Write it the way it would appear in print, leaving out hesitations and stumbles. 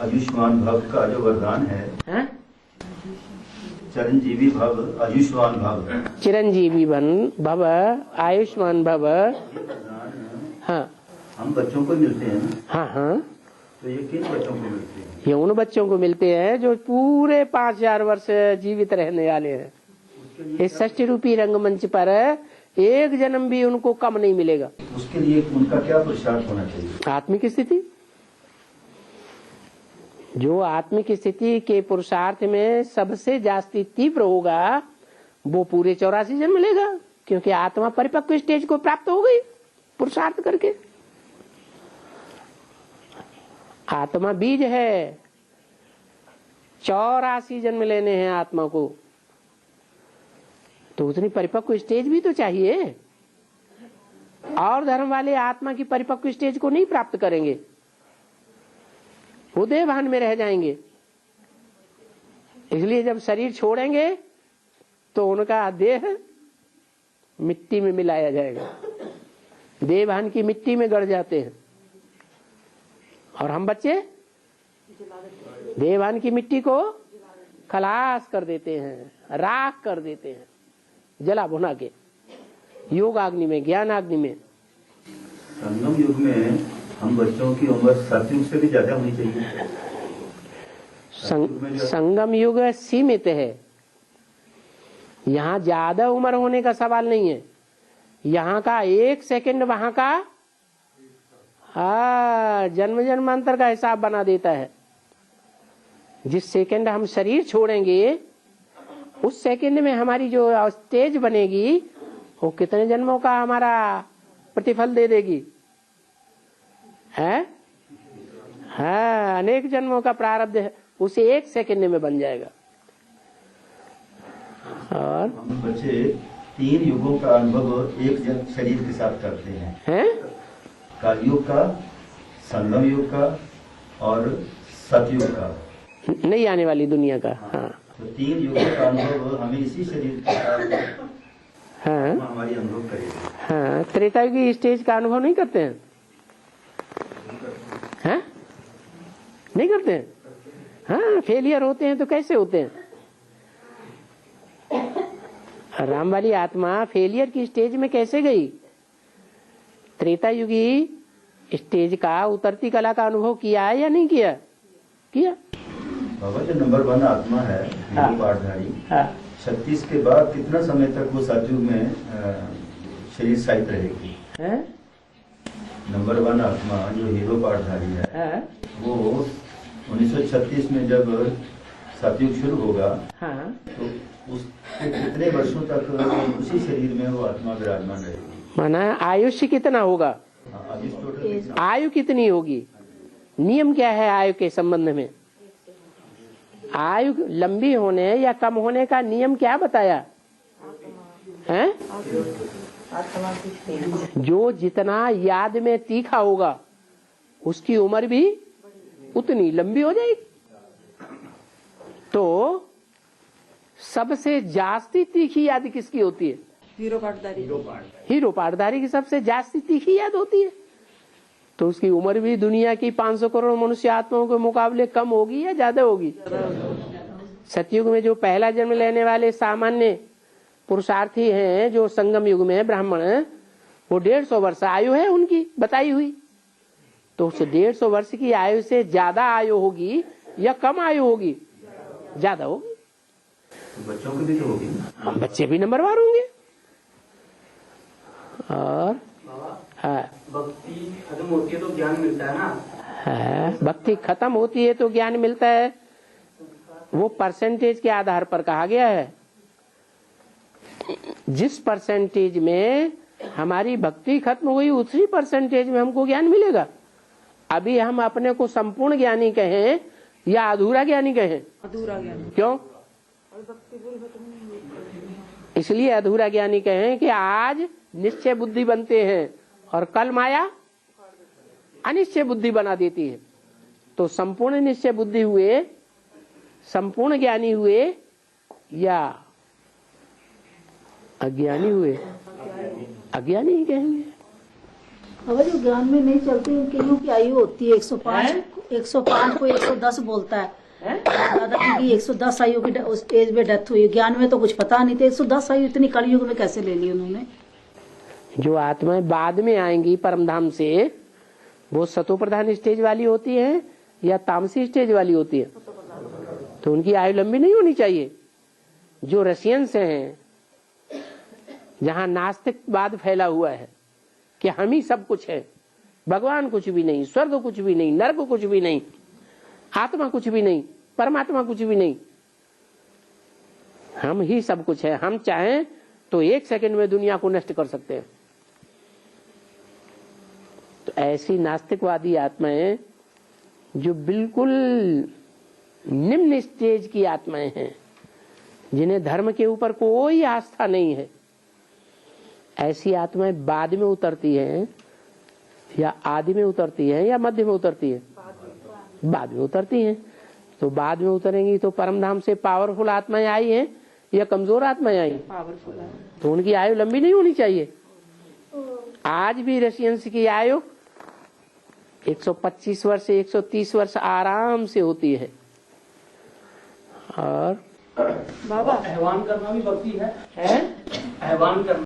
आयुष्मान भव का जो वरदान है? चिरंजीवी भव, आयुष्मान भव। चिरंजीवी भव, आयुष्मान भव। हाँ, हम बच्चों को मिलते हैं ना? हाँ हाँ। तो ये किन बच्चों को मिलते हैं? ये उन बच्चों को मिलते हैं जो पूरे 5000 वर्ष जीवित रहने वाले हैं। इस षष्ठी रूपी रंगमंच पर एक जन्म भी उनको कम नहीं मिलेगा। उसके लिए उनका क्या पुरुषार्थ होना चाहिए? आत्मिक स्थिति। जो आत्मिक स्थिति के पुरुषार्थ में सबसे जास्ती तीव्र होगा वो पूरे 84 जन्म लेगा, क्योंकि आत्मा परिपक्व स्टेज को प्राप्त हो गई पुरुषार्थ करके। आत्मा बीज है, 84 जन्म लेने हैं आत्मा को, तो उतनी परिपक्व स्टेज भी तो चाहिए। और धर्म वाले आत्मा की परिपक्व स्टेज को नहीं प्राप्त करेंगे, वो देहभान में रह जाएंगे। इसलिए जब शरीर छोड़ेंगे तो उनका देह मिट्टी में मिलाया जाएगा, देहभान की मिट्टी में गड़ जाते हैं। और हम बच्चे देहभान की मिट्टी को खलास कर देते हैं, राख कर देते हैं, जला भुना के योगाग्नि में, ज्ञानाग्नि में। संगम युग में हम बच्चों की उम्र सतयुग से भी ज्यादा होनी चाहिए। संगम युग सीमित है, यहाँ ज्यादा उम्र होने का सवाल नहीं है। यहाँ का 1 सेकंड वहां का जन्म जन्मांतर का हिसाब बना देता है। जिस सेकंड हम शरीर छोड़ेंगे उस सेकंड में हमारी जो स्टेज बनेगी वो कितने जन्मों का हमारा प्रतिफल दे देगी है? हाँ, अनेक जन्मों का प्रारब्ध है, उसे 1 सेकंड में बन जाएगा। और हम बच्चे 3 युगों का अनुभव एक शरीर के साथ करते हैं, कलयुग का, संगम युग का और सतयुग का, नहीं आने वाली दुनिया का। हाँ, तो 3 युगों का अनुभव हमें इसी शरीर के साथ हमारी अनुभव करेगी। हाँ, त्रेता युग की स्टेज का अनुभव नहीं करते हैं? हैं? नहीं करते हैं? हाँ, फेलियर होते हैं तो कैसे होते हैं? राम वाली आत्मा फेलियर की स्टेज में कैसे गई? त्रेता युगी स्टेज का, उतरती कला का अनुभव किया है या नहीं किया? किया। बाबा जो नंबर 1 आत्मा है, पाठधारी, 36 के बाद कितना समय तक वो सतयुग में शरीर सहित रहेगी? नंबर 1 आत्मा जो हीरो पाठधारी है, वो 1936 में जब सतयुग शुरू होगा, तो उसके कितने वर्षों तक उसी शरीर में वो आत्मा विराजमान रहेगी? माना आयुष्य कितना होगा? आयु कितनी होगी? नियम क्या है आयु के संबंध में? आयु लंबी होने या कम होने का नियम क्या बताया है? जो जितना याद में तीखा होगा उसकी उम्र भी उतनी लंबी हो जाएगी। तो सबसे जास्ती तीखी याद किसकी होती है? हीरो पाठधारी की सबसे जास्ती तीखी याद होती है। तो उसकी उम्र भी दुनिया की 500 करोड़ मनुष्य आत्माओं के मुकाबले कम होगी या ज्यादा होगी? सतयुग में जो पहला जन्म लेने वाले सामान्य पुरुषार्थी हैं, जो संगम युग में ब्राह्मण, वो 150 वर्ष आयु है उनकी बताई हुई। तो उस 150 वर्ष की आयु से ज्यादा आयु होगी या कम आयु होगी? ज्यादा होगी। बच्चों की भी तो होगी ना? बच्चे भी नंबरवार होंगे। और भक्ति खत्म होती है तो ज्ञान मिलता है ना? भक्ति खत्म होती है तो ज्ञान मिलता है, वो परसेंटेज के आधार पर कहा गया है। जिस परसेंटेज में हमारी भक्ति खत्म हुई उसी परसेंटेज में हमको ज्ञान मिलेगा। अभी हम अपने को संपूर्ण ज्ञानी कहें या अधूरा ज्ञानी कहें? अधूरा ज्ञानी। क्यों? इसलिए अधूरा ज्ञानी कहें कि आज निश्चय बुद्धि बनते हैं और कल माया अनिश्चय बुद्धि बना देती है। तो संपूर्ण निश्चय बुद्धि हुए, संपूर्ण ज्ञानी हुए या अज्ञानी हुए? अज्ञानी ही कहेंगे। बाबा जो ज्ञान में नहीं चलते उनके यूं की आयु होती है 105 को 110 बोलता है। दादाजी की 110 आयु की उस एज में डेथ हुई। ज्ञान में तो कुछ पता नहीं था, 110 आयु इतनी कलयुग में कैसे ले ली उन्होंने। जो आत्माएं बाद में आएंगी परमधाम से, वो सतो प्रधान स्टेज वाली होती है या तामसी स्टेज वाली होती है, तो उनकी आयु लंबी नहीं होनी चाहिए। जो रशियंस हैं, जहां नास्तिकवाद फैला हुआ है कि हम ही सब कुछ है, भगवान कुछ भी नहीं, स्वर्ग कुछ भी नहीं, नरक कुछ भी नहीं, आत्मा कुछ भी नहीं, परमात्मा कुछ भी नहीं, हम ही सब कुछ है, हम चाहें तो 1 सेकंड में दुनिया को नष्ट कर सकते हैं। तो ऐसी नास्तिकवादी आत्माएं जो बिल्कुल निम्न स्टेज की आत्माएं हैं, जिन्हें धर्म के ऊपर कोई आस्था नहीं है, ऐसी आत्माएं बाद में उतरती हैं या आदि में उतरती हैं या मध्य में उतरती है? बाद में उतरती हैं। तो बाद में उतरेंगी तो परमधाम से पावरफुल आत्माएं आई हैं या कमजोर आत्माएं आई? पावरफुल। तो उनकी आयु लंबी नहीं होनी चाहिए। आज भी रशियंस की आयु 125 वर्ष से 130 वर्ष आराम से होती है। और बाबा आह्वान करना भी भक्ति है? आह्वान करना